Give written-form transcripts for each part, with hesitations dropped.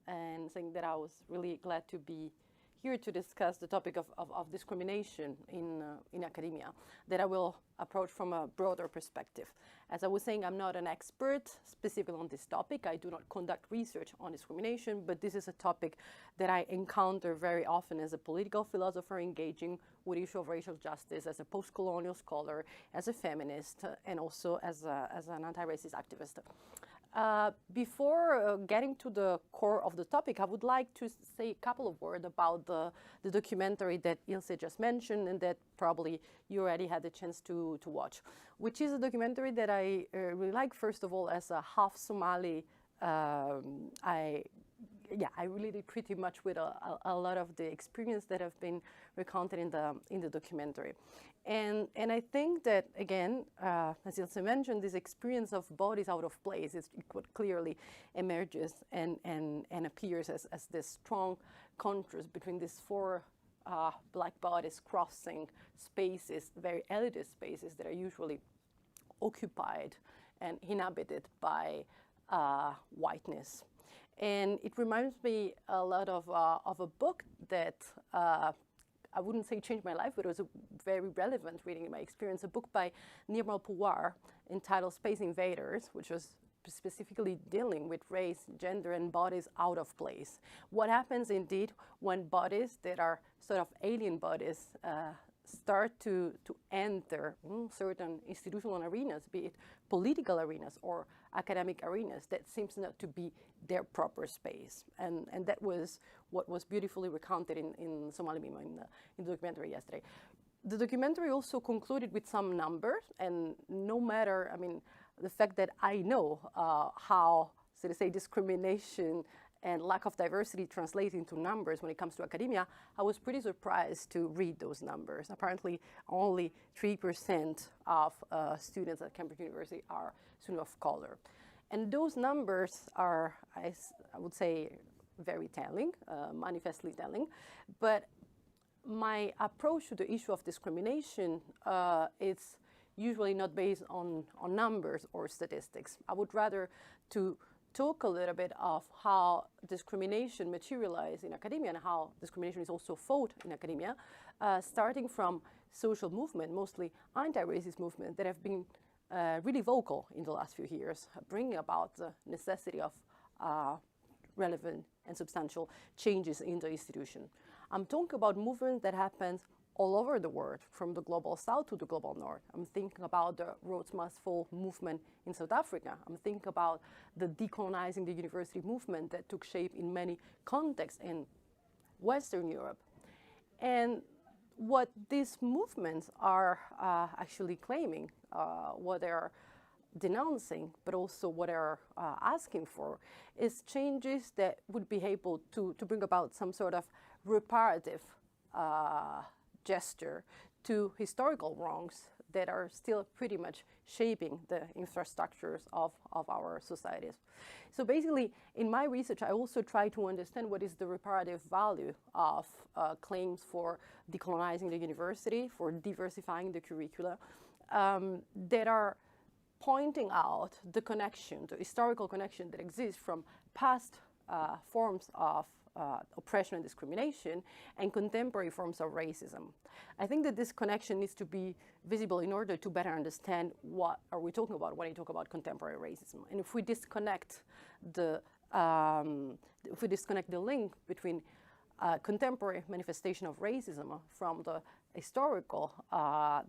and saying that I was really glad to be here to discuss the topic of discrimination in academia, that I will approach from a broader perspective. As I was saying, I'm not an expert specifically on this topic. I do not conduct research on discrimination, but this is a topic that I encounter very often as a political philosopher engaging with the issue of racial justice, as a post-colonial scholar, as a feminist, and also as an anti-racist activist. Before getting to the core of the topic, I would like to say a couple of words about the documentary that Ilse just mentioned and that probably you already had the chance to watch, which is a documentary that I really like. First of all, as a half Somali, I related pretty much with a lot of the experience that have been recounted in the documentary. And I think that, again, as Ilse mentioned, this experience of bodies out of place is what clearly emerges and appears as this strong contrast between these four black bodies crossing spaces, very elitist spaces that are usually occupied and inhabited by whiteness. And it reminds me a lot of a book that I wouldn't say changed my life, but it was a very relevant reading in my experience, a book by Nirmal Pawar entitled Space Invaders, which was specifically dealing with race, gender, and bodies out of place. What happens indeed when bodies that are sort of alien bodies start to enter certain institutional arenas, be it political arenas or academic arenas, that seems not to be their proper space. And that was what was beautifully recounted in Somali Mima in the documentary yesterday. The documentary also concluded with some numbers, and no matter, I mean, the fact that I know how, so to say, discrimination and lack of diversity translates into numbers when it comes to academia, I was pretty surprised to read those numbers. Apparently, only 3% of students at Cambridge University are students of color. And those numbers are, I would say, very telling, manifestly telling. But my approach to the issue of discrimination is usually not based on numbers or statistics. I would rather to talk a little bit of how discrimination materializes in academia and how discrimination is also fought in academia, starting from social movement, mostly anti-racist movement that have been really vocal in the last few years, bringing about the necessity of relevant and substantial changes in the institution. I'm talking about movements that happen all over the world, from the global south to the global north. I'm thinking about the Rhodes Must Fall movement in South Africa. I'm thinking about the decolonizing the university movement that took shape in many contexts in Western Europe. And what these movements are actually claiming, what they're denouncing, but also what they're asking for, is changes that would be able to bring about some sort of reparative gesture to historical wrongs that are still pretty much shaping the infrastructures of our societies. So basically, in my research, I also try to understand what is the reparative value of claims for decolonizing the university, for diversifying the curricula, that are pointing out the connection, the historical connection that exists from past forms of oppression and discrimination and contemporary forms of racism. I think that this connection needs to be visible in order to better understand what are we talking about when we talk about contemporary racism. And if we disconnect the link between contemporary manifestation of racism from the historical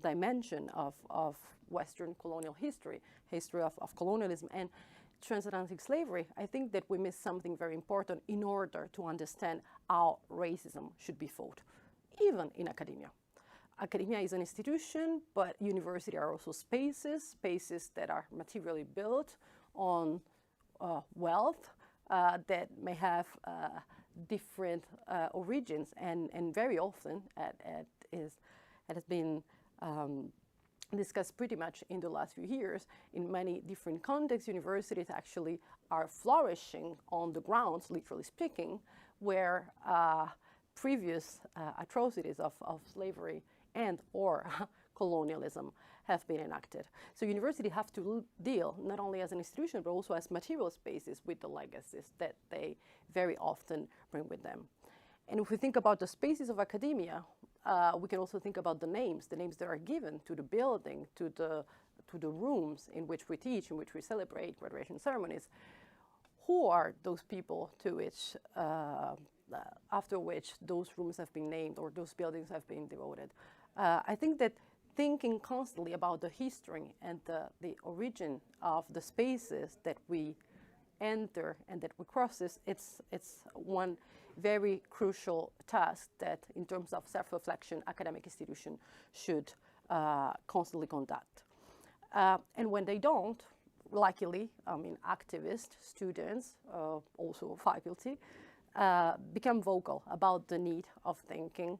dimension of Western colonial history of colonialism and transatlantic slavery, I think that we miss something very important in order to understand how racism should be fought, even in academia. Academia is an institution, but universities are also spaces that are materially built on wealth that may have different origins, and very often it has been discussed pretty much in the last few years. In many different contexts, universities actually are flourishing on the grounds, literally speaking, where previous atrocities of slavery and or post-colonialism have been enacted. So universities have to deal, not only as an institution, but also as material spaces, with the legacies that they very often bring with them. And if we think about the spaces of academia, we can also think about the names that are given to the building, to the rooms in which we teach, in which we celebrate graduation ceremonies. Who are those people to which, after which those rooms have been named or those buildings have been devoted? I think that thinking constantly about the history and the origin of the spaces that we enter and that we cross, it's one very crucial task that, in terms of self-reflection, academic institutions should constantly conduct. And when they don't, luckily, activists, students, also faculty, become vocal about the need of thinking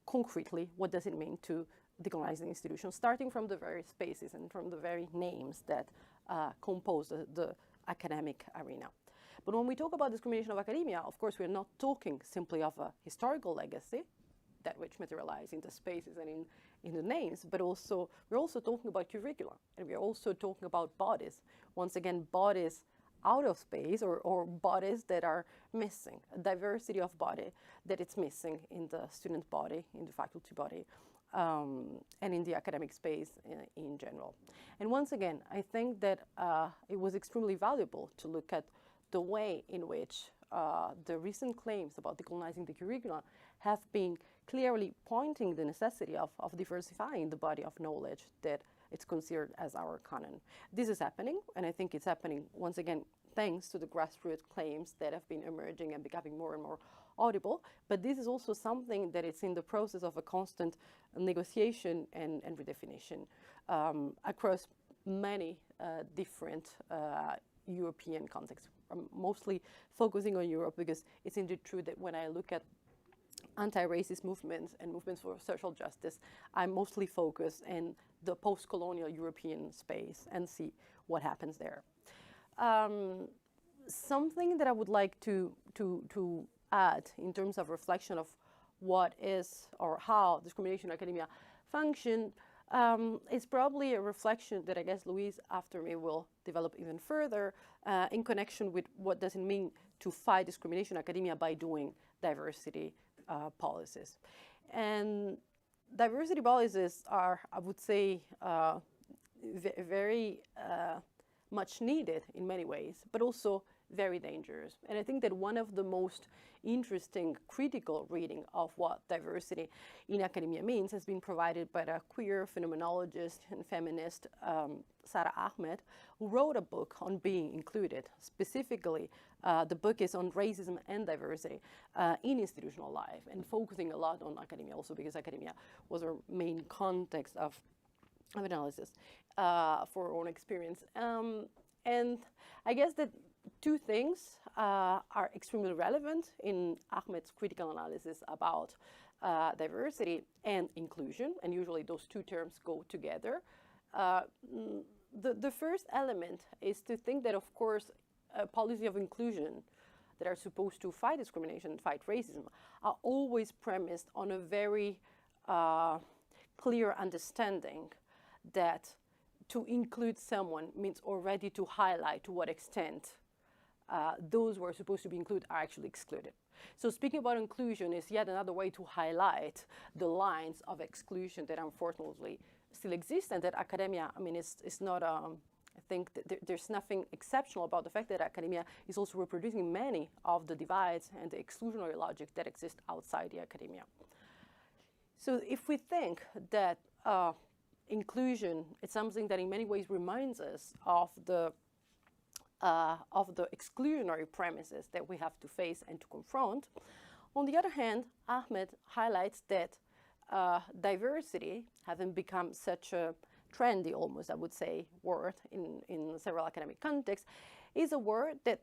concretely what does it mean to decolonize the institution, starting from the very spaces and from the very names that compose the academic arena. But when we talk about discrimination of academia, of course, we're not talking simply of a historical legacy, that which materialize in the spaces and in the names, but also we're also talking about curricula, and we're also talking about bodies. Once again, bodies out of space or bodies that are missing, a diversity of body that it's missing in the student body, in the faculty body, and in the academic space in general. And once again, I think that it was extremely valuable to look at the way in which the recent claims about decolonizing the curriculum have been clearly pointing the necessity of diversifying the body of knowledge that it's considered as our canon. This is happening, and I think it's happening, once again, thanks to the grassroots claims that have been emerging and becoming more and more audible. But this is also something that it's in the process of a constant negotiation and redefinition across many different European contexts. I'm mostly focusing on Europe because it's indeed true that when I look at anti-racist movements and movements for social justice, I'm mostly focused in the post-colonial European space and see what happens there. Something that I would like to add in terms of reflection of what is or how discrimination in academia function is probably a reflection that I guess Louise after me will develop even further in connection with what does it mean to fight discrimination in academia by doing diversity policies. And diversity policies are, I would say, very much needed in many ways, but also very dangerous. And I think that one of the most interesting critical reading of what diversity in academia means has been provided by the queer phenomenologist and feminist Sarah Ahmed, who wrote a book on being included. Specifically, the book is on racism and diversity in institutional life, and focusing a lot on academia also because academia was our main context of analysis for our own experience. And I guess that two things are extremely relevant in Ahmed's critical analysis about diversity and inclusion, and usually those two terms go together. The first element is to think that, of course, a policy of inclusion that are supposed to fight discrimination and fight racism are always premised on a very clear understanding that to include someone means already to highlight to what extent those who are supposed to be included are actually excluded. So speaking about inclusion is yet another way to highlight the lines of exclusion that unfortunately still exist, and that academia, I mean, it's not, I think that there's nothing exceptional about the fact that academia is also reproducing many of the divides and the exclusionary logic that exist outside the academia. So if we think that inclusion is something that in many ways reminds us of the exclusionary premises that we have to face and to confront. On the other hand, Ahmed highlights that diversity, having become such a trendy, almost I would say, word in several academic contexts, is a word that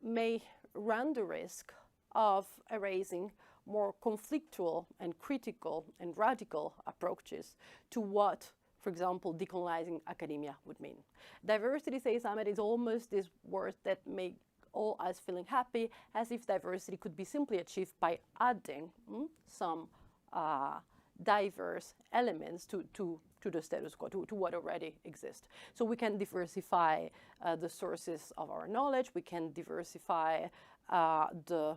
may run the risk of erasing more conflictual and critical and radical approaches to what, for example, decolonizing academia would mean. Diversity, says Ahmed, is almost this word that make all us feeling happy, as if diversity could be simply achieved by adding some diverse elements to the status quo, to what already exists. So we can diversify the sources of our knowledge, we can diversify the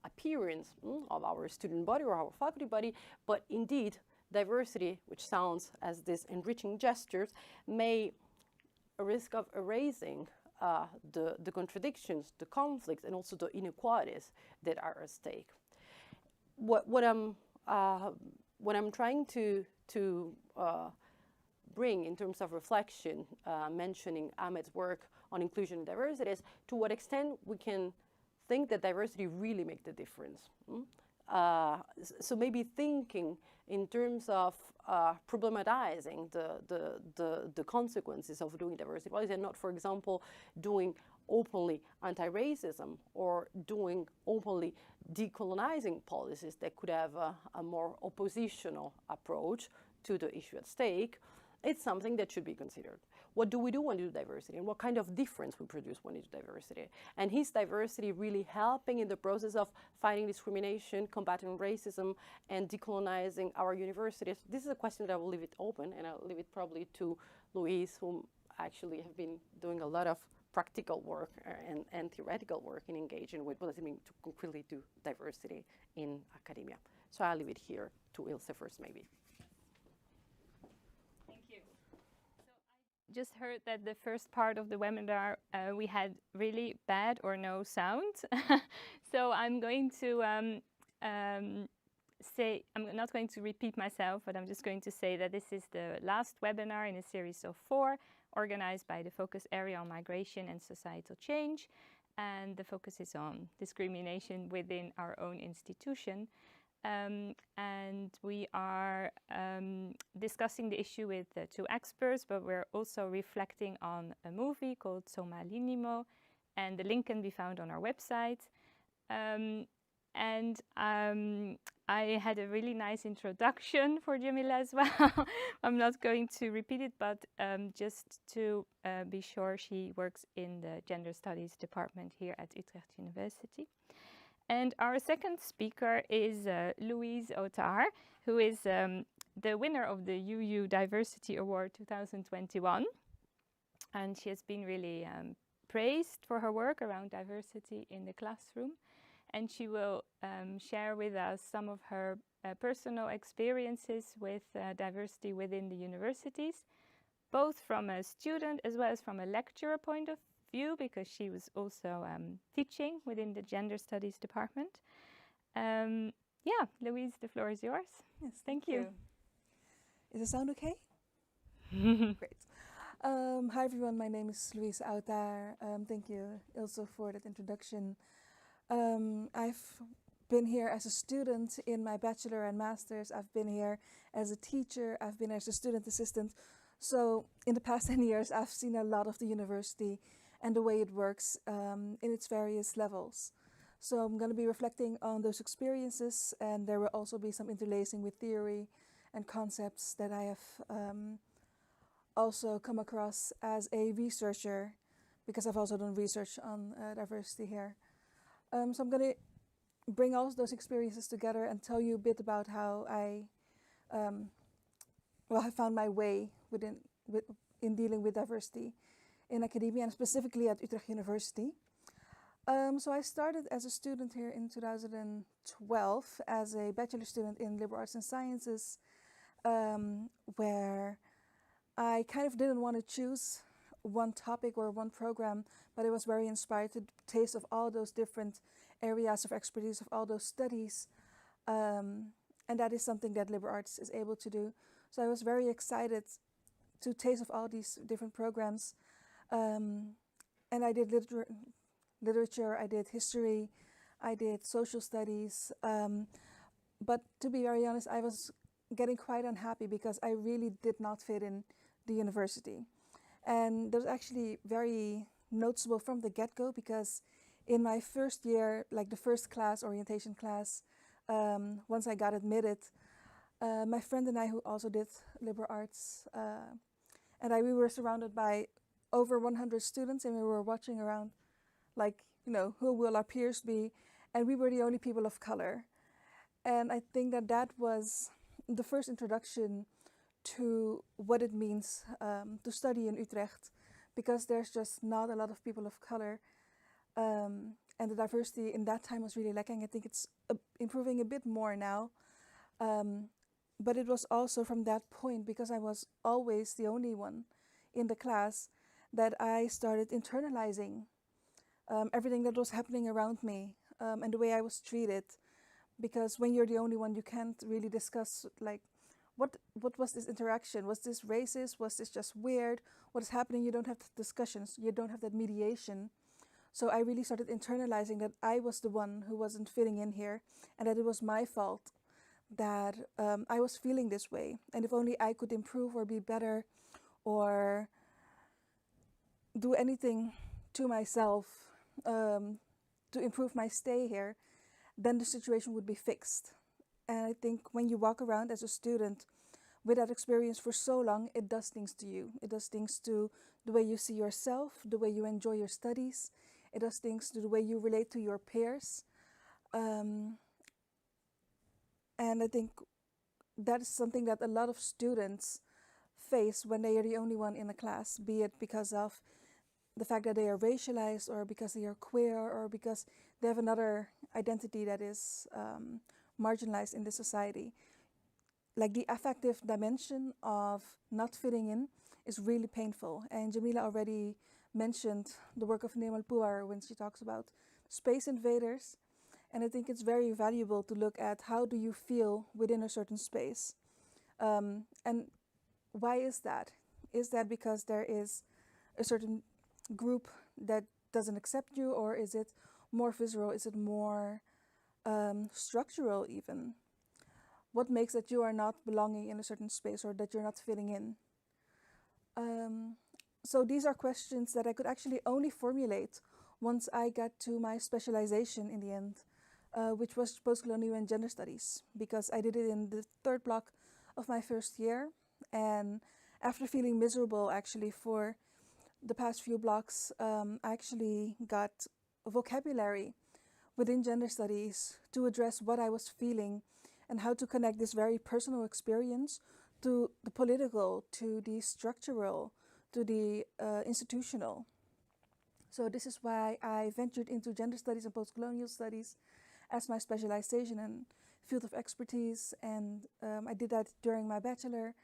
appearance of our student body or our faculty body, but indeed diversity, which sounds as these enriching gestures, may risk of erasing the contradictions, the conflicts, and also the inequalities that are at stake. What I'm trying to bring in terms of reflection, mentioning Ahmed's work on inclusion and diversity, is to what extent we can think that diversity really makes the difference. So maybe thinking in terms of problematizing the consequences of doing diversity policy, and not, for example, doing openly anti-racism or doing openly decolonizing policies that could have a more oppositional approach to the issue at stake. It's something that should be considered. What do we do when we do diversity, and what kind of difference we produce when we do diversity? And is diversity really helping in the process of fighting discrimination, combating racism, and decolonizing our universities? This is a question that I will leave it open, and I'll leave it probably to Louise, whom actually have been doing a lot of practical work and theoretical work in engaging with what does it mean to concretely do diversity in academia. So I'll leave it here to Ilse first, maybe. Just heard that the first part of the webinar we had really bad or no sound. So I'm going to say, I'm not going to repeat myself, but I'm just going to say that this is the last webinar in a series of 4 organized by the focus area on migration and societal change. And the focus is on discrimination within our own institution. And we are discussing the issue with 2 experts, but we're also reflecting on a movie called Somalinimo, and the link can be found on our website. I had a really nice introduction for Jamila as well. I'm not going to repeat it, but just to be sure, she works in the Gender Studies department here at Utrecht University. And our second speaker is Louise Otar, who is the winner of the UU Diversity Award 2021. And she has been really praised for her work around diversity in the classroom. And she will share with us some of her personal experiences with diversity within the universities, both from a student as well as from a lecturer point of view, because she was also teaching within the Gender Studies department. Yeah, Louise, the floor is yours. Yes, thank you. Is the sound okay? Great. Hi everyone, my name is Louise Outar. Thank you, Ilse, for that introduction. I've been here as a student in my bachelor and master's. I've been here as a teacher. I've been as a student assistant. So in the past 10 years, I've seen a lot of the university and the way it works in its various levels. So I'm going to be reflecting on those experiences, and there will also be some interlacing with theory and concepts that I have also come across as a researcher, because I've also done research on diversity here. So I'm going to bring all those experiences together and tell you a bit about how I found my way in dealing with diversity in academia, and specifically at Utrecht University. So I started as a student here in 2012 as a bachelor student in liberal arts and sciences, where I kind of didn't want to choose one topic or one program, but I was very inspired to taste of all those different areas of expertise, of all those studies. And that is something that liberal arts is able to do. So I was very excited to taste of all these different programs. And I did literature, I did history, I did social studies. But to be very honest, I was getting quite unhappy because I really did not fit in the university. And that was actually very noticeable from the get-go, because in my first year, like the first class, orientation class, once I got admitted, my friend and I, who also did liberal arts, we were surrounded by over 100 students, and we were watching around like, who will our peers be? And we were the only people of color. And I think that was the first introduction to what it means to study in Utrecht, because there's just not a lot of people of color, and the diversity in that time was really lacking. I think it's improving a bit more now, but it was also from that point, because I was always the only one in the class, that I started internalizing everything that was happening around me, and the way I was treated. Because when you're the only one, you can't really discuss, like, what was this interaction? Was this racist? Was this just weird? What is happening? You don't have discussions. You don't have that mediation. So I really started internalizing that I was the one who wasn't fitting in here, and that it was my fault that I was feeling this way. And if only I could improve or be better or do anything to myself to improve my stay here, then the situation would be fixed. And I think when you walk around as a student with that experience for so long, it does things to you. It does things to the way you see yourself, the way you enjoy your studies. It does things to the way you relate to your peers. And I think that is something that a lot of students face when they are the only one in the class, be it because of the fact that they are racialized, or because they are queer, or because they have another identity that is marginalized in this society. Like, the affective dimension of not fitting in is really painful. And Jamila already mentioned the work of Nemal Puar when she talks about space invaders. And I think it's very valuable to look at how do you feel within a certain space. And why is that? Is that because there is a certain group that doesn't accept you, or is it more visceral? Is it more structural even? What makes that you are not belonging in a certain space, or that you're not fitting in? So these are questions that I could actually only formulate once I got to my specialization in the end, which was post-colonial and gender studies, because I did it in the third block of my first year. And after feeling miserable actually for the past few blocks, I actually got a vocabulary within gender studies to address what I was feeling and how to connect this very personal experience to the political, to the structural, to the institutional. So this is why I ventured into gender studies and post-colonial studies as my specialization and field of expertise. And I did that during my bachelor,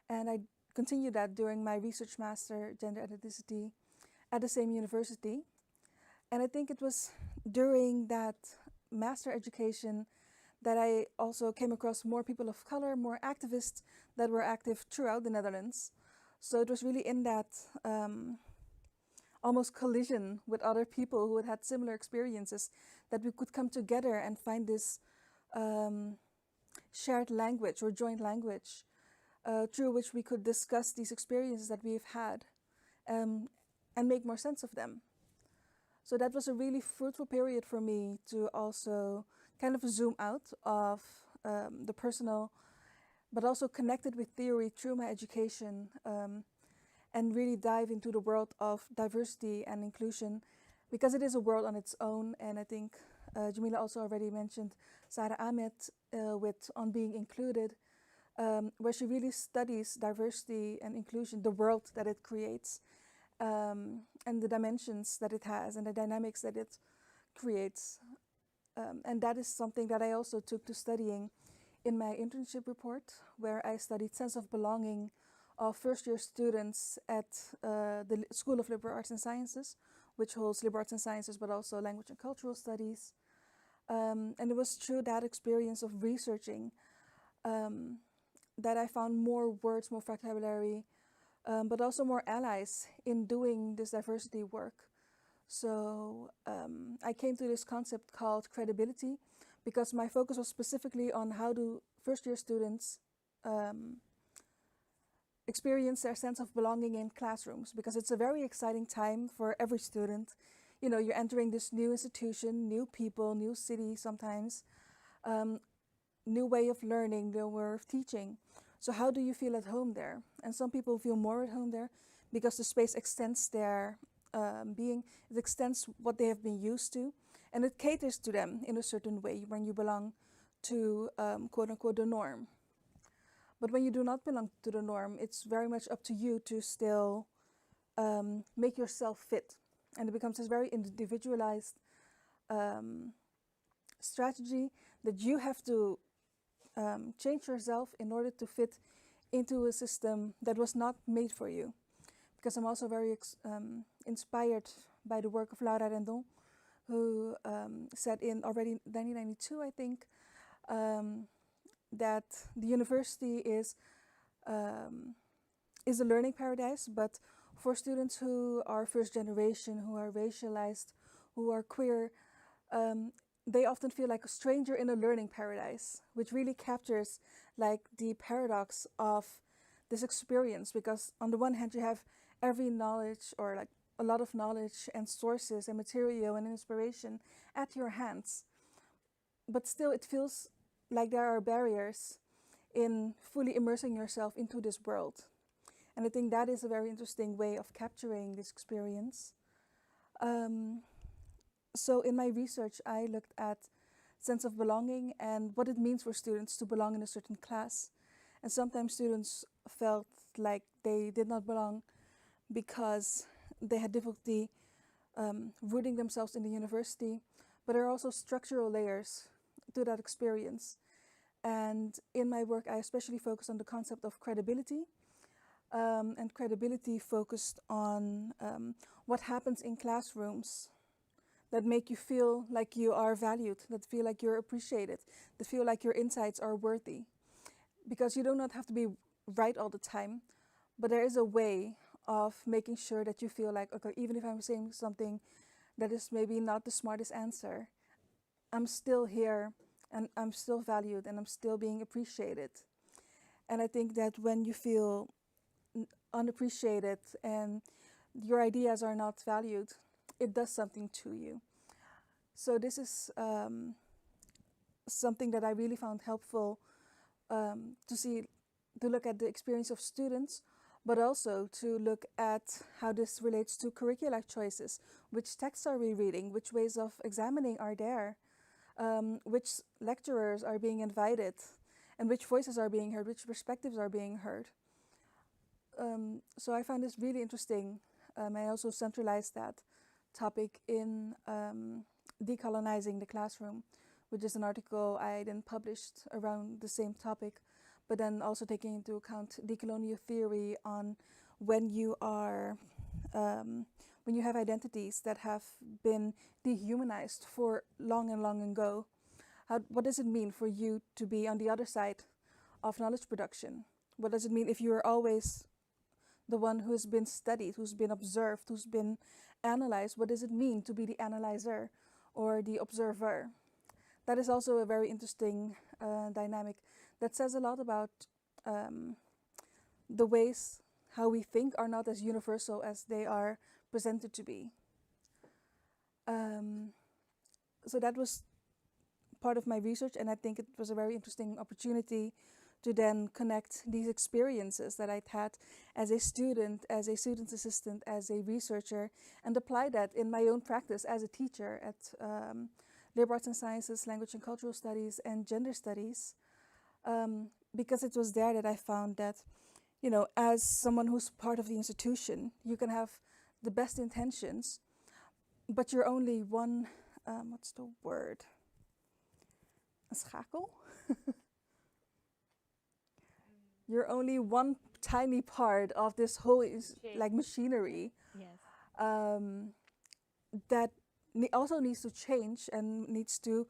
and I continued that during my research master, gender ethnicity, at the same university. And I think it was during that master education that I also came across more people of color, more activists that were active throughout the Netherlands. So it was really in that almost collision with other people who had similar experiences that we could come together and find this shared language or joint language through which we could discuss these experiences that we've had and make more sense of them. So that was a really fruitful period for me to also kind of zoom out of the personal, but also connect it with theory through my education, and really dive into the world of diversity and inclusion, because it is a world on its own. And I think Jamila also already mentioned Sarah Ahmed with On Being Included, where she really studies diversity and inclusion, the world that it creates, and the dimensions that it has and the dynamics that it creates. And that is something that I also took to studying in my internship report, where I studied sense of belonging of first-year students at the School of Liberal Arts and Sciences, which holds liberal arts and sciences, but also language and cultural studies. And it was through that experience of researching that I found more words, more vocabulary, but also more allies in doing this diversity work. So I came to this concept called credibility, because my focus was specifically on how do first-year students experience their sense of belonging in classrooms, because it's a very exciting time for every student. You know, you're entering this new institution, new people, new city sometimes, new way of learning, new way of teaching. So how do you feel at home there? And some people feel more at home there because the space extends their being, it extends what they have been used to, and it caters to them in a certain way when you belong to quote unquote the norm. But when you do not belong to the norm, it's very much up to you to still make yourself fit. And it becomes this very individualized strategy that you have to change yourself in order to fit into a system that was not made for you. Because I'm also very inspired by the work of Laura Rendon, who said in already 1992, I think, that the university is a learning paradise, but for students who are first generation, who are racialized, who are queer, they often feel like a stranger in a learning paradise, which really captures like the paradox of this experience. Because on the one hand, you have every knowledge, or like a lot of knowledge and sources and material and inspiration at your hands, but still it feels like there are barriers in fully immersing yourself into this world. And I think that is a very interesting way of capturing this experience. So in my research, I looked at sense of belonging and what it means for students to belong in a certain class. And sometimes students felt like they did not belong because they had difficulty rooting themselves in the university, but there are also structural layers to that experience. And in my work, I especially focused on the concept of credibility, and credibility focused on what happens in classrooms that make you feel like you are valued, that feel like you're appreciated, that feel like your insights are worthy. Because you do not have to be right all the time, but there is a way of making sure that you feel like, okay, even if I'm saying something that is maybe not the smartest answer, I'm still here and I'm still valued and I'm still being appreciated. And I think that when you feel unappreciated and your ideas are not valued, it does something to you. So this is something that I really found helpful to look at the experience of students, but also to look at how this relates to curricular choices. Which texts are we reading? Which ways of examining are there? Which lecturers are being invited? And which voices are being heard? Which perspectives are being heard? So I found this really interesting. I also centralized that topic in Decolonizing the Classroom, which is an article I then published around the same topic, but then also taking into account decolonial theory on when you are, when you have identities that have been dehumanized for long and long ago. What does it mean for you to be on the other side of knowledge production? What does it mean if you are always the one who has been studied, who's been observed, who's been analyzed? What does it mean to be the analyzer or the observer? That is also a very interesting dynamic that says a lot about the ways how we think are not as universal as they are presented to be. So that was part of my research, and I think it was a very interesting opportunity to then connect these experiences that I'd had as a student, as a student's assistant, as a researcher, and apply that in my own practice as a teacher at Liberal Arts and Sciences, Language and Cultural Studies, and Gender Studies, because it was there that I found that, you know, as someone who's part of the institution, you can have the best intentions, but you're only one, what's the word? A schakel? You're only one tiny part of this whole like machinery. Yes. That also needs to change and needs to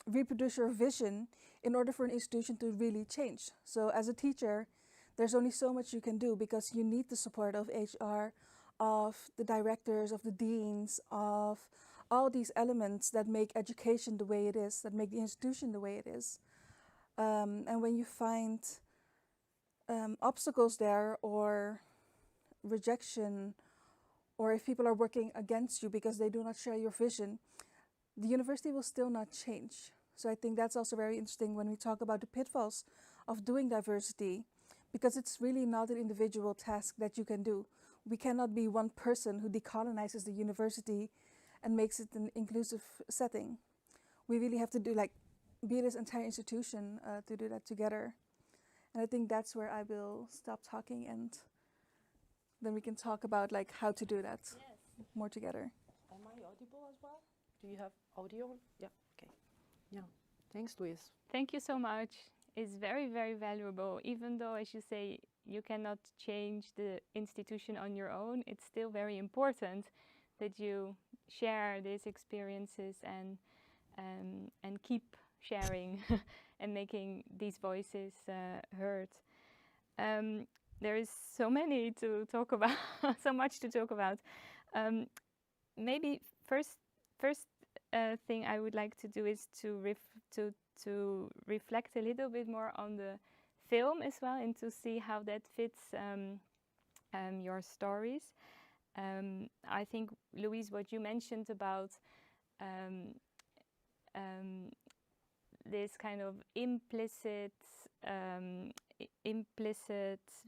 reproduce your vision in order for an institution to really change. So as a teacher, there's only so much you can do because you need the support of HR, of the directors, of the deans, of all these elements that make education the way it is, that make the institution the way it is. And when you find obstacles there, or rejection, or if people are working against you because they do not share your vision, the university will still not change. So I think that's also very interesting when we talk about the pitfalls of doing diversity, because it's really not an individual task that you can do. We cannot be one person who decolonizes the university and makes it an inclusive setting. We really have to do be this entire institution to do that together. And I think that's where I will stop talking, and then we can talk about like how to do that more together. Am I audible as well? Do you have audio? Yeah, okay. Yeah, thanks, Louise. Thank you so much. It's very, very valuable. Even though, as you say, you cannot change the institution on your own, it's still very important that you share these experiences and keep sharing and making these voices heard. There is so many to talk about, so much to talk about. Maybe first thing I would like to do is to reflect a little bit more on the film as well, and to see how that fits your stories. I think, Louise, what you mentioned about this kind of implicit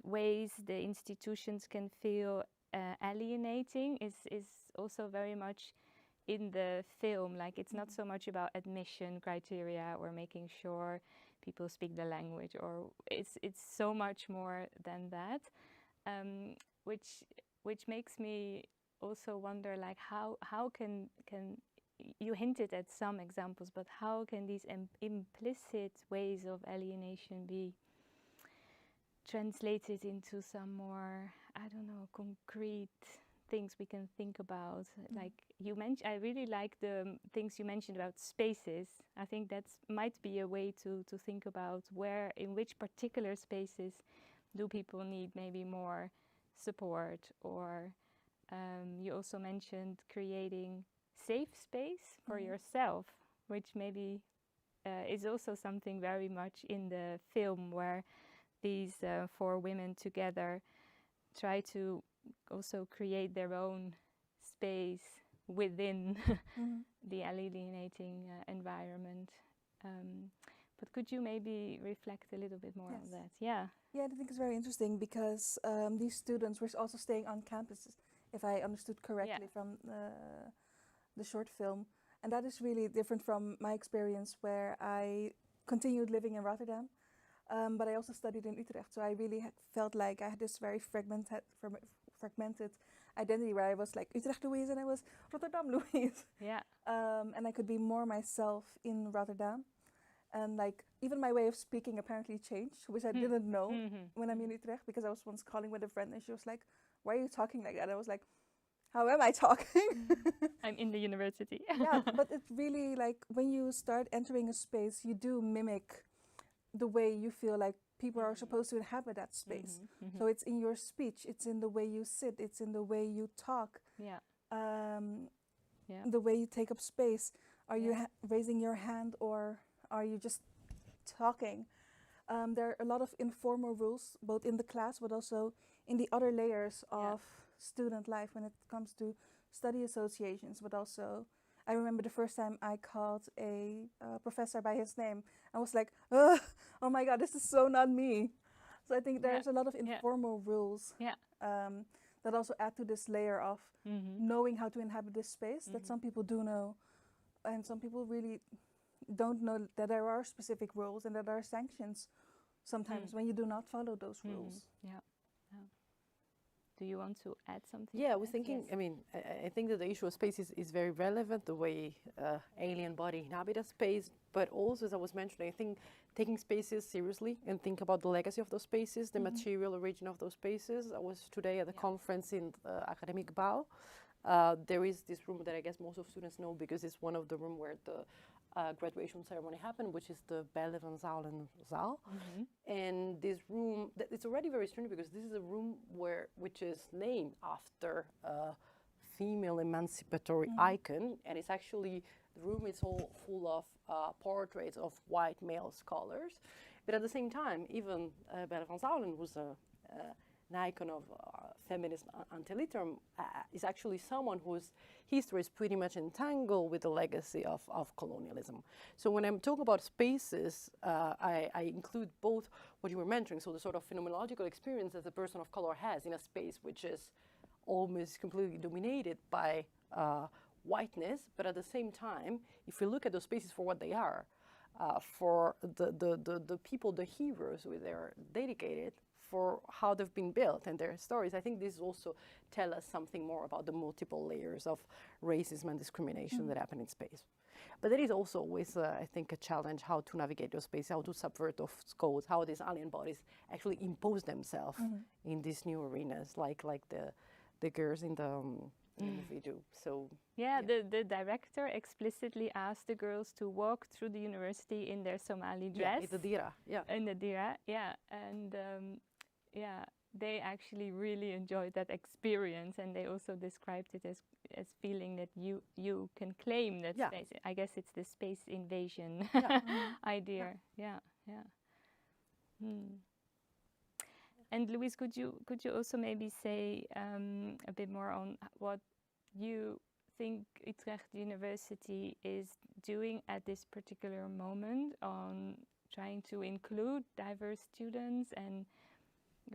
ways the institutions can feel alienating is also very much in the film. Like, it's not so much about admission criteria or making sure people speak the language, or it's so much more than that, which makes me also wonder, like, how can you hinted at some examples, but how can these implicit ways of alienation be translated into some more, I don't know, concrete things we can think about? Like you mentioned, I really like the things you mentioned about spaces. I think that might be a way to think about where, in which particular spaces do people need maybe more support, or you also mentioned creating safe space for yourself, which maybe is also something very much in the film, where these 4 women together try to also create their own space within the alienating environment. But could you maybe reflect a little bit more on that? Yeah, I think it's very interesting because these students were also staying on campus, if I understood correctly from the short film. And that is really different from my experience, where I continued living in Rotterdam, but I also studied in Utrecht. So I really felt like I had this very fragmented identity, where I was like Utrecht Louise and I was Rotterdam Louise. Yeah. And I could be more myself in Rotterdam. And like even my way of speaking apparently changed, which I didn't know when I'm in Utrecht, because I was once calling with a friend and she was like, "Why are you talking like that?" I was like, "How am I talking?" I'm in the university. Yeah, but it's really like when you start entering a space, you do mimic the way you feel like people are supposed to inhabit that space. So it's in your speech, it's in the way you sit, it's in the way you talk, the way you take up space. Are you raising your hand, or are you just talking? There are a lot of informal rules, both in the class but also in the other layers of student life when it comes to study associations. But also, I remember the first time I called a professor by his name. I was like, oh my God, this is so not me. So I think there's a lot of informal rules that also add to this layer of knowing how to inhabit this space that some people do know, and some people really don't know that there are specific rules and that there are sanctions sometimes when you do not follow those rules. Do you want to add something? Yeah, I was thinking, I mean, I think that the issue of space is very relevant, the way alien body inhabit a space, but also, as I was mentioning, I think taking spaces seriously and think about the legacy of those spaces, the material origin of those spaces. I was today at a conference in Academic Bouw. There is this room that I guess most of students know, because it's one of the rooms where the graduation ceremony happened, which is the Belle van Zalen Zaal. And this room, it's already very strange, because this is a room which is named after a female emancipatory icon, and it's actually, the room is all full of portraits of white male scholars. But at the same time, even Belle van Zalen was an icon of feminist anti-literum, is actually someone whose history is pretty much entangled with the legacy of colonialism. So when I'm talking about spaces, I include both what you were mentioning, so the sort of phenomenological experience that the person of color has in a space which is almost completely dominated by whiteness, but at the same time, if we look at those spaces for what they are, for the people, the heroes who they're dedicated, for how they've been built and their stories. I think this also tell us something more about the multiple layers of racism and discrimination that happen in space. But there is also always, I think, a challenge how to navigate those spaces, how to subvert those codes, how these alien bodies actually impose themselves in these new arenas, like the girls in the movie do. So yeah, the director explicitly asked the girls to walk through the university in their Somali dress. In the dira, In the dira, and they actually really enjoyed that experience, and they also described it as feeling that you can claim that space. I guess it's the space invasion idea. Yeah. And Louise, could you also maybe say a bit more on what you think Utrecht University is doing at this particular moment on trying to include diverse students and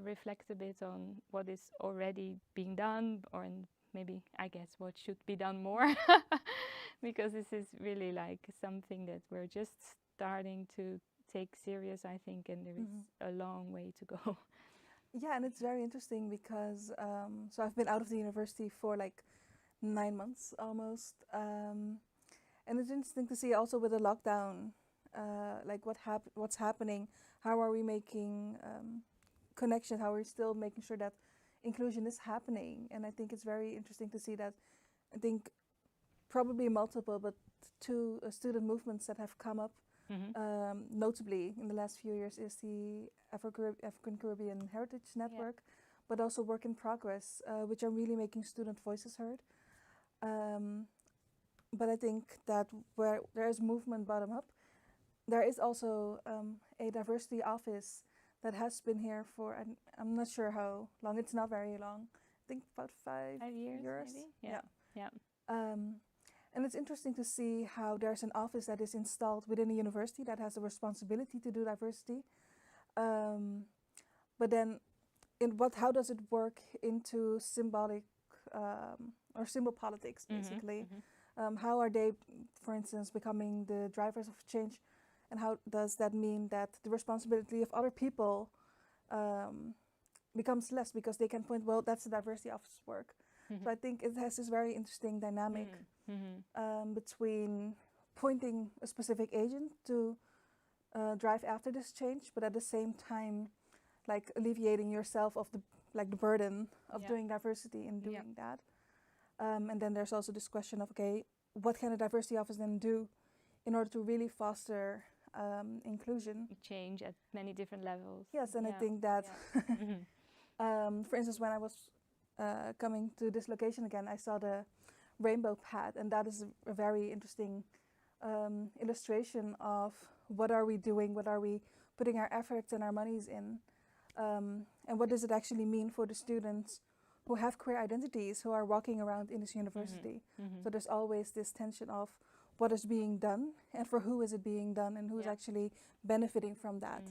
reflect a bit on what is already being done, or maybe, I guess, what should be done more, because this is really like something that we're just starting to take serious, I think, and there is a long way to go. Yeah, and it's very interesting because, so I've been out of the university for like 9 months almost, and it's interesting to see also with the lockdown, like what's happening, how are we making connections, how are we still making sure that inclusion is happening. And I think it's very interesting to see that, I think probably multiple, but two student movements that have come up, notably in the last few years, is the African Caribbean Heritage Network, but also Work in Progress, which are really making student voices heard. But I think that where there is movement bottom up, there is also a diversity office that has been here for, I'm not sure how long, it's not very long, I think about 5 years. Maybe? Yeah. And it's interesting to see how there's an office that is installed within a university that has a responsibility to do diversity. But then, how does it work into symbolic or symbol politics, basically? How are they, for instance, becoming the drivers of change? And how does that mean that the responsibility of other people becomes less because they can point, well, that's the diversity office's work. So I think it has this very interesting dynamic between pointing a specific agent to drive after this change, but at the same time, like alleviating yourself of the burden of doing diversity and doing that. And then there's also this question of, okay, what can a diversity office then do in order to really foster inclusion? Change at many different levels. Yes, and I think that, for instance, when I was coming to this location again, I saw the rainbow pad, and that is a very interesting illustration of what are we doing, what are we putting our efforts and our monies in, and what does it actually mean for the students who have queer identities, who are walking around in this university. So there's always this tension of what is being done and for who is it being done and who is actually benefiting from that.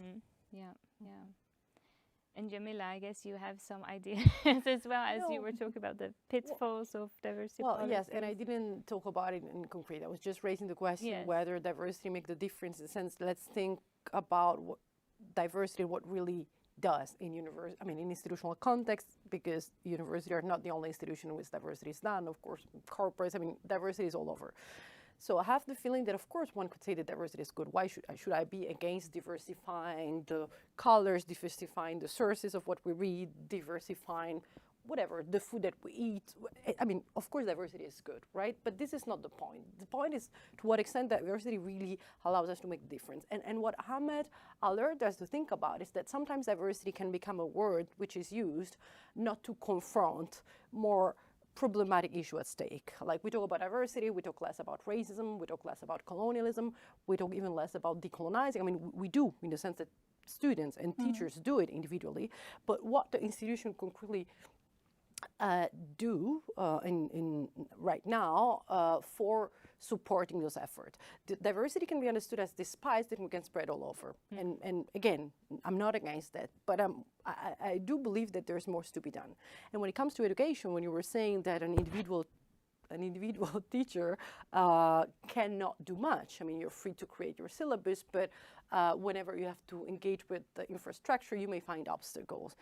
And Jamila, I guess you have some ideas as well, as you were talking about the pitfalls of diversity. Well, yes, and I didn't talk about it in concrete. I was just raising the question whether diversity makes the difference in the sense, let's think about what diversity, what really does in in institutional context, because universities are not the only institution in which diversity is done. Of course, corporates, diversity is all over. So I have the feeling that, of course, one could say that diversity is good. Why should I be against diversifying the colors, diversifying the sources of what we read, diversifying whatever, the food that we eat? Of course, diversity is good, right? But this is not the point. The point is to what extent diversity really allows us to make a difference. And what Ahmed alerted us to think about is that sometimes diversity can become a word which is used not to confront more problematic issue at stake. Like, we talk about diversity, we talk less about racism, we talk less about colonialism, we talk even less about decolonizing. We do, in the sense that students and teachers do it individually, but what the institution concretely do in right now for supporting those efforts. Diversity can be understood as this spice that we can spread all over. And again, I'm not against that, but I do believe that there's more to be done. And when it comes to education, when you were saying that an individual an individual teacher cannot do much. I mean, you're free to create your syllabus, but whenever you have to engage with the infrastructure, you may find obstacles.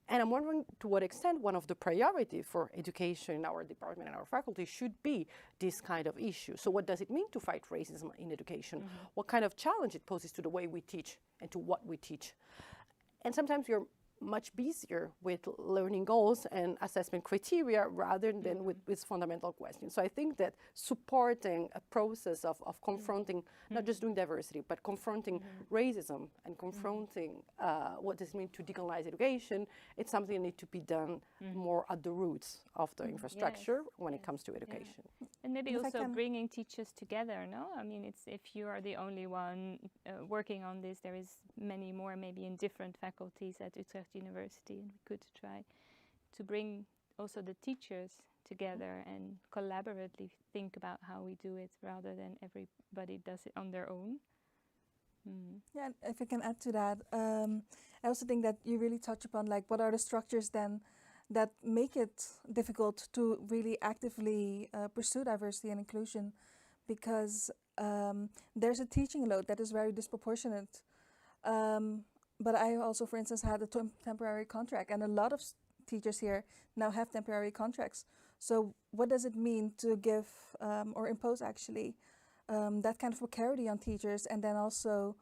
And I'm wondering to what extent one of the priorities for education in our department and our faculty should be this kind of issue. So what does it mean to fight racism in education? What kind of challenge it poses to the way we teach and to what we teach? And sometimes you're much busier with learning goals and assessment criteria rather than with fundamental questions. So I think that supporting a process of confronting, not just doing diversity, but confronting racism and confronting what does it mean to decolonize education, it's something that needs to be done more at the roots of the infrastructure when it comes to education. And maybe also bringing teachers together, no? I mean, it's if you are the only one working on this, there is many more maybe in different faculties at Utrecht University, and we could try to bring also the teachers together and collaboratively think about how we do it rather than everybody does it on their own. Yeah, if I can add to that, I also think that you really touch upon like what are the structures then that make it difficult to really actively pursue diversity and inclusion, because there's a teaching load that is very disproportionate. But I also, for instance, had a temporary contract, and a lot of teachers here now have temporary contracts. So what does it mean to give or impose actually that kind of precarity on teachers? And then also,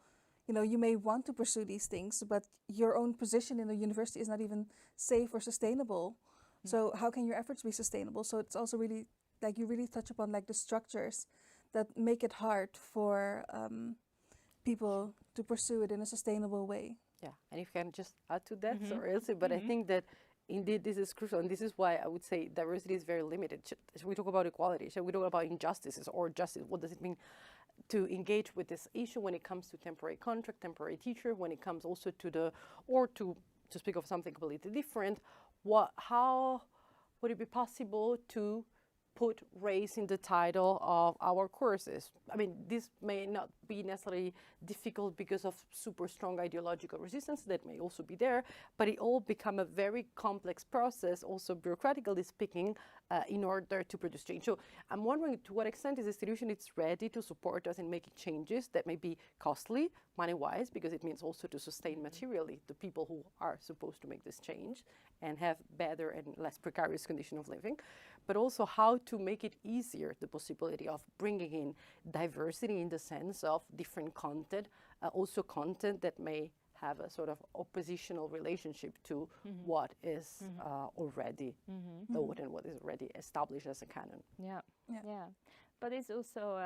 you know, you may want to pursue these things, but your own position in the university is not even safe or sustainable. So how can your efforts be sustainable? So it's also really like you really touch upon like the structures that make it hard for people to pursue it in a sustainable way. Yeah, and if I can just add to that, sorry, Elsie, but I think that indeed this is crucial, and this is why I would say diversity is very limited. Should we talk about equality? Should we talk about injustices or justice? What does it mean to engage with this issue when it comes to temporary contract, temporary teacher, when it comes also to the, or to speak of something completely different, how would it be possible to put race in the title of our courses? I mean, this may not be necessarily difficult because of super strong ideological resistance that may also be there, but it all become a very complex process, also bureaucratically speaking, in order to produce change. So I'm wondering to what extent is the institution it's ready to support us in making changes that may be costly, money-wise, because it means also to sustain materially the people who are supposed to make this change and have better and less precarious condition of living, but also how to make it easier, the possibility of bringing in diversity in the sense of different content, also content that may have a sort of oppositional relationship to what is already known and what is already established as a canon. Yeah. But it's also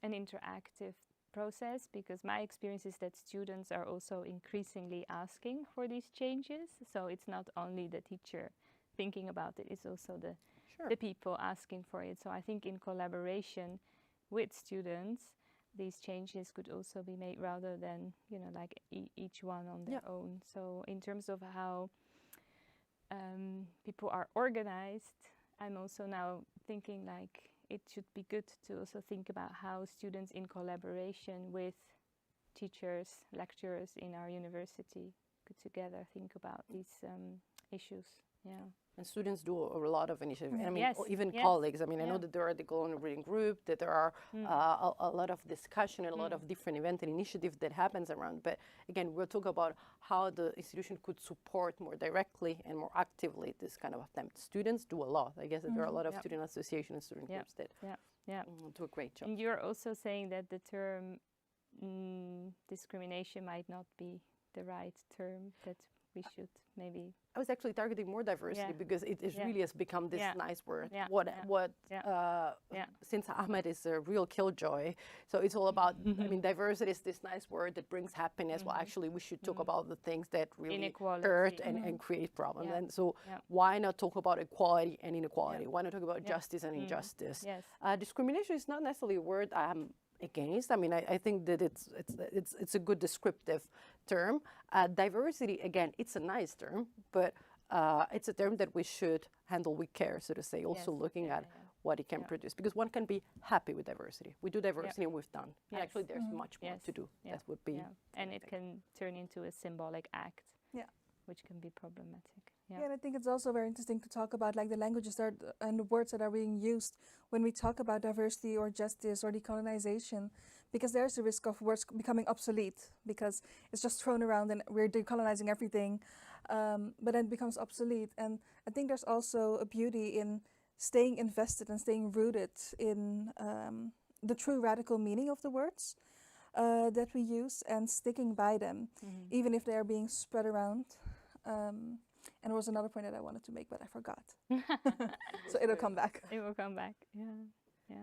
an interactive process, because my experience is that students are also increasingly asking for these changes. So it's not only the teacher thinking about it, it's also the people asking for it. So I think in collaboration with students, these changes could also be made rather than, you know, like each one on their own. So in terms of how people are organized, I'm also now thinking like it should be good to also think about how students in collaboration with teachers, lecturers in our university could together think about these issues. Yeah. And students do a lot of initiative. And I mean, even colleagues. I mean, I know that there are the Colonial Reading Group, that there are a lot of discussion and a lot of different events and initiatives that happens around. But again, we'll talk about how the institution could support more directly and more actively this kind of attempt. Students do a lot. I guess that there are a lot of student associations and student groups that do a great job. And you're also saying that the term discrimination might not be the right term, that we should maybe... I was actually targeting more diversity because it really has become this nice word. Since Ahmed is a real killjoy, so it's all about, I mean, diversity is this nice word that brings happiness. Well, actually, we should talk about the things that really hurt and create problems. And so why not talk about equality and inequality? Why not talk about justice and injustice? Discrimination is not necessarily a word I'm against. I mean, I think that it's a good descriptive term. Diversity, again, it's a nice term, but it's a term that we should handle with care, so to say, also looking at what it can produce, because one can be happy with diversity. We do diversity and we've done. And actually, there's much more to do. That would be... And it can turn into a symbolic act, which can be problematic. Yeah. Yeah, and I think it's also very interesting to talk about like the languages that and the words that are being used when we talk about diversity or justice or decolonization, because there's a risk of words becoming obsolete because it's just thrown around and we're decolonizing everything, but then it becomes obsolete. And I think there's also a beauty in staying invested and staying rooted in the true radical meaning of the words that we use and sticking by them, even if they are being spread around. And there was another point that I wanted to make, but I forgot. So it'll come back. It will come back. Yeah, yeah.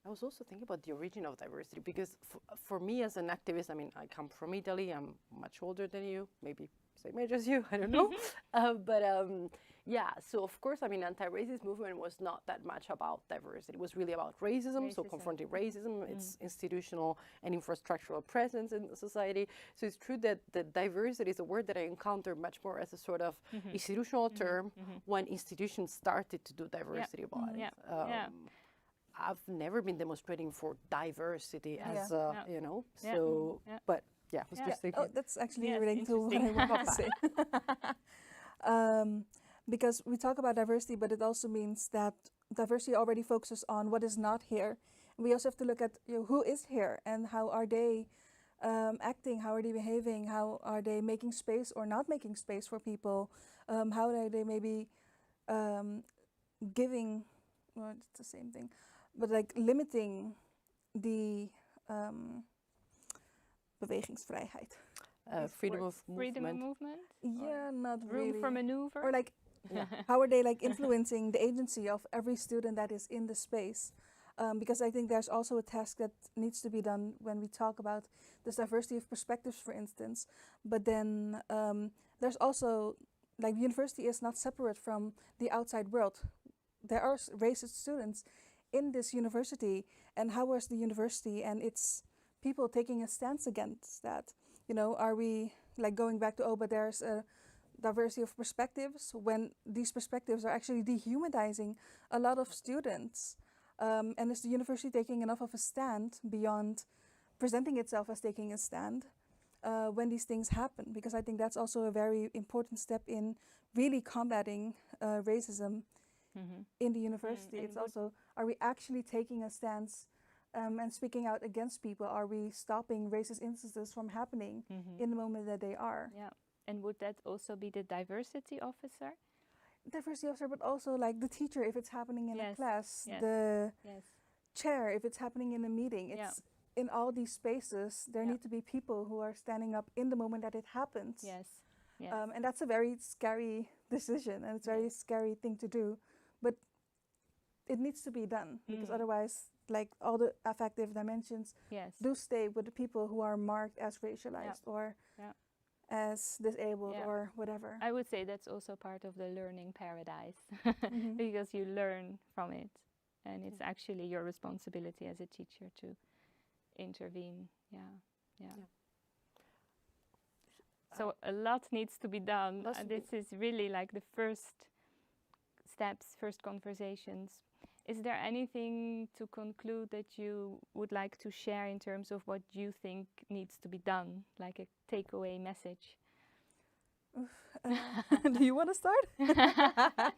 I was also thinking about the origin of diversity because for me as an activist, I mean, I come from Italy. I'm much older than you, maybe same age as you. I don't know. Yeah. So of course, I mean, anti-racist movement was not that much about diversity. It was really about racism. So confronting racism, its institutional and infrastructural presence in society. So it's true that the diversity is a word that I encounter much more as a sort of institutional term when institutions started to do diversity about it. I've never been demonstrating for diversity as you know. So, but yeah, I was just thinking. Oh, that's actually relating to what I wanted to say. Because we talk about diversity, but it also means that diversity already focuses on what is not here. We also have to look at who is here and how are they acting, how are they behaving, how are they making space or not making space for people, how are they maybe giving, well, it's the same thing, but like limiting the bewegingsvrijheid. Freedom of movement. Freedom of movement? Yeah, not room really. for maneuver? Or like, how are they like influencing the agency of every student that is in the space? Because I think there's also a task that needs to be done when we talk about this diversity of perspectives, for instance. But then there's also, like, the university is not separate from the outside world. There are racist students in this university, and how is the university and its people taking a stance against that? You know, are we like going back to, but there's a diversity of perspectives when these perspectives are actually dehumanizing a lot of students? And is the university taking enough of a stand beyond presenting itself as taking a stand when these things happen? Because I think that's also a very important step in really combating racism in the university. It's also, are we actually taking a stance and speaking out against people? Are we stopping racist instances from happening in the moment that they are? Yeah. And would that also be the diversity officer? Diversity officer, but also like the teacher if it's happening in a class, the chair if it's happening in a meeting. It's in all these spaces, there need to be people who are standing up in the moment that it happens. And that's a very scary decision, and it's a very scary thing to do. But it needs to be done, because otherwise, like, all the affective dimensions do stay with the people who are marked as racialized or as disabled or whatever. I would say that's also part of the learning paradise, because you learn from it, and it's actually your responsibility as a teacher to intervene. So a lot needs to be done. This is really like the first steps, first conversations. Is there anything to conclude that you would like to share in terms of what you think needs to be done, like a takeaway message? Do you want to start?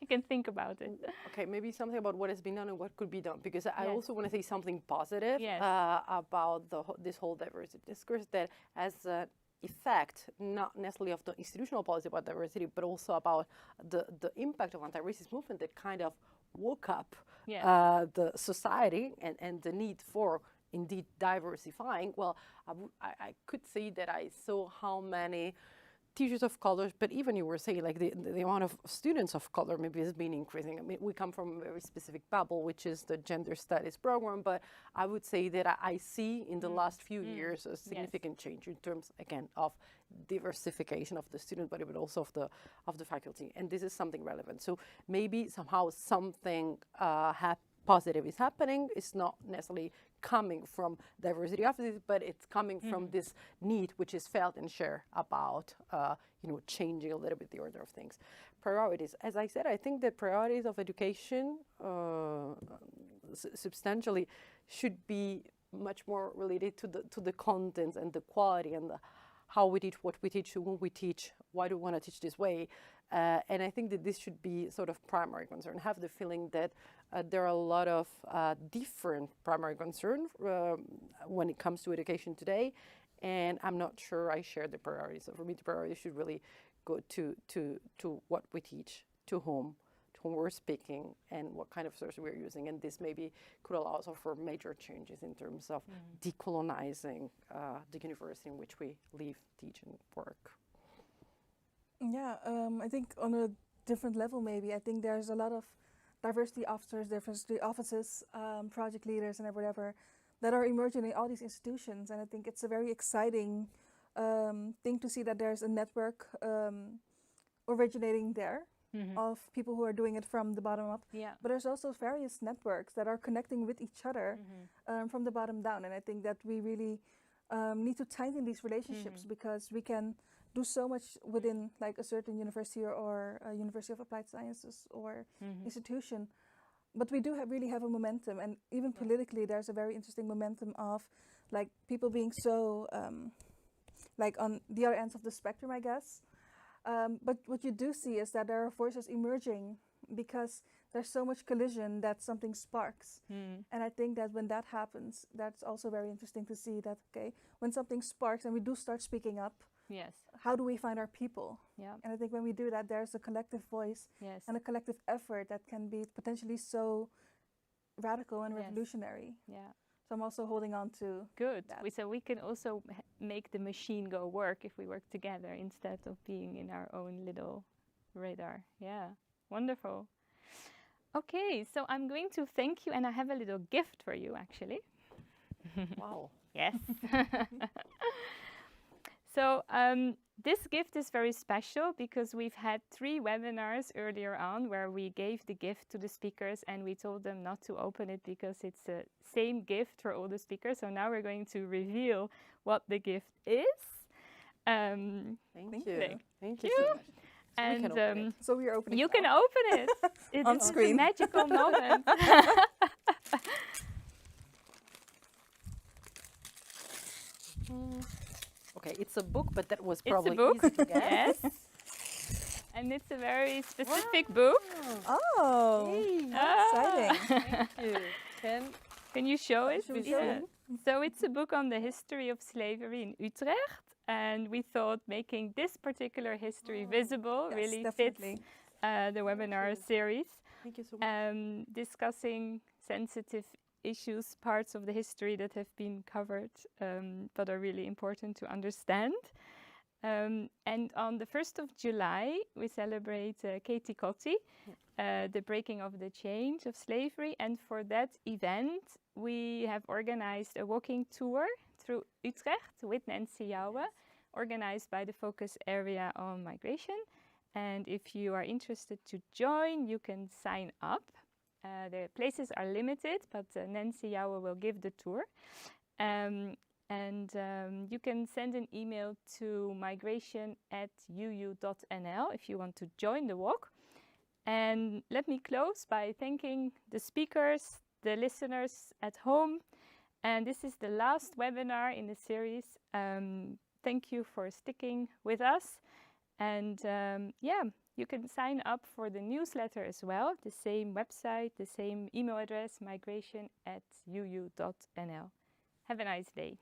You can think about it. Okay, maybe something about what has been done and what could be done, because I also want to say something positive about this whole diversity discourse that has an effect, not necessarily of the institutional policy about diversity, but also about the impact of anti-racist movement that kind of woke up the society and the need for indeed diversifying. Well, I could say that I saw how many teachers of color, but even you were saying like the amount of students of color maybe has been increasing. I mean, we come from a very specific bubble, which is the gender studies program, but I would say that I see in the last few years a significant change in terms, again, of diversification of the student body, but also of the faculty. And this is something relevant. So maybe somehow something positive is happening. It's not necessarily coming from diversity offices, but it's coming from this need, which is felt and shared about, changing a little bit the order of things. Priorities. As I said, I think that priorities of education substantially should be much more related to the contents and the quality and how we teach, what we teach, who we teach, why do we want to teach this way. And I think that this should be sort of primary concern. Have the feeling that there are a lot of different primary concerns when it comes to education today, and I'm not sure I share the priorities. So for me, the priority should really go to what we teach, to whom we're speaking, and what kind of source we're using. And this maybe could allow us for major changes in terms of decolonizing the university in which we live, teach, and work. Yeah, I think on a different level maybe, I think there's a lot of diversity officers, diversity offices, project leaders and whatever that are emerging in all these institutions. And I think it's a very exciting thing to see that there's a network originating there of people who are doing it from the bottom up. Yeah. But there's also various networks that are connecting with each other from the bottom down. And I think that we really need to tighten these relationships because we can do so much within like a certain university or a University of Applied Sciences or institution. But we do really have a momentum, and even politically there's a very interesting momentum of like people being so like on the other ends of the spectrum, I guess. But what you do see is that there are forces emerging because there's so much collision that something sparks. And I think that when that happens, that's also very interesting to see that, okay, when something sparks and we do start speaking up, Yes. how do we find our people? Yeah. And I think when we do that, there's a collective voice Yes. and a collective effort that can be potentially so radical and Yes. revolutionary. Yeah. So I'm also holding on to Good. that. So we can also make the machine go work if we work together instead of being in our own little radar. Yeah. Wonderful. Okay, so I'm going to thank you, and I have a little gift for you actually. Wow. Yes. So this gift is very special because we've had 3 webinars earlier on where we gave the gift to the speakers and we told them not to open it because it's the same gift for all the speakers. So now we're going to reveal what the gift is. Thank you. Thank you so much. And we can open it. So we are opening you it can now. open it. On This is a screen. magical moment. Okay, it's a book, but that was It's a probably book. easy to guess. Yes. And it's a very specific book. Oh, exciting. Thank you. Can you show it? Should we show Yeah. it? So it's a book on the history of slavery in Utrecht, and we thought making this particular history visible Yes, really definitely. fits the webinar series, Thank you so much. discussing sensitive issues, parts of the history that have been covered but are really important to understand. And on the 1st of July, we celebrate Katie Cotti, the breaking of the chains of slavery. And for that event, we have organized a walking tour through Utrecht with Nancy Jouwe, organized by the focus area on migration. And if you are interested to join, you can sign up. The places are limited, but Nancy Jouwe will give the tour. And you can send an email to migration@uu.nl if you want to join the walk. And let me close by thanking the speakers, the listeners at home. And this is the last webinar in the series. Thank you for sticking with us. And yeah, you can sign up for the newsletter as well. The same website, the same email address, migration@uu.nl. Have a nice day.